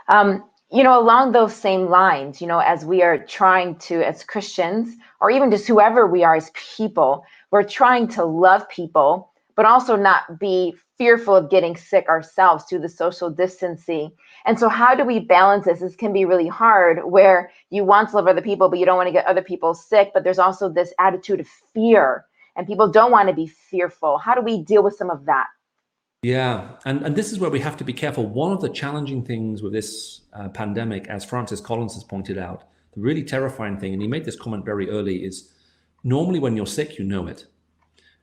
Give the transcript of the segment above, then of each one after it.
Along those same lines, as we are trying to, as Christians, or even just whoever we are as people, we're trying to love people, but also not be fearful of getting sick ourselves through the social distancing. And so how do we balance this? This can be really hard, where you want to love other people, but you don't want to get other people sick. But there's also this attitude of fear, and people don't want to be fearful. How do we deal with some of that? Yeah, and this is where we have to be careful. One of the challenging things with this pandemic, as Francis Collins has pointed out, the really terrifying thing, and he made this comment very early, is normally when you're sick, you know it.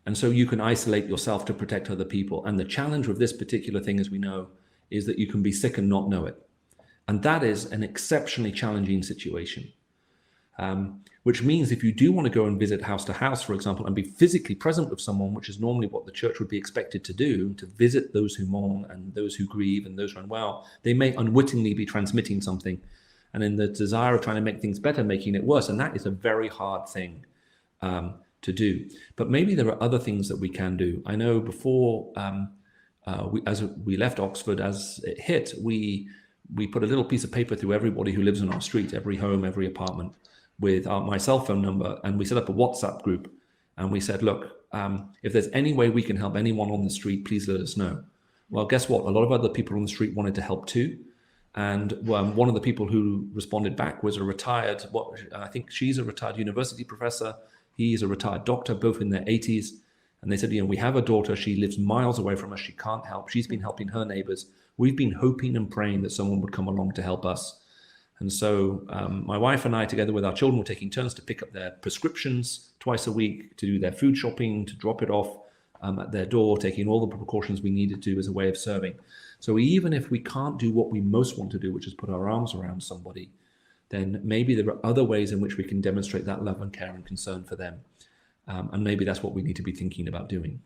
And so you can isolate yourself to protect other people. And the challenge with this particular thing, as we know, is that you can be sick and not know it. And that is an exceptionally challenging situation. Which means if you do want to go and visit house to house, for example, and be physically present with someone, which is normally what the church would be expected to do, to visit those who mourn and those who grieve and those who are unwell, they may unwittingly be transmitting something. And in the desire of trying to make things better, making it worse. And that is a very hard thing to do. But maybe there are other things that we can do. I know before, as we left Oxford, as it hit, we put a little piece of paper through everybody who lives on our street, every home, every apartment, with my cell phone number, and we set up a WhatsApp group, and we said, look, if there's any way we can help anyone on the street, please let us know. Well, guess what? A lot of other people on the street wanted to help too. And one of the people who responded back was a retired, I think she's a retired university professor. He's a retired doctor, both in their 80s. And they said, we have a daughter. She lives miles away from us. She can't help. She's been helping her neighbors. We've been hoping and praying that someone would come along to help us. And so my wife and I, together with our children, were taking turns to pick up their prescriptions twice a week, to do their food shopping, to drop it off at their door, taking all the precautions we needed to as a way of serving. So even if we can't do what we most want to do, which is put our arms around somebody, then maybe there are other ways in which we can demonstrate that love and care and concern for them. And maybe that's what we need to be thinking about doing.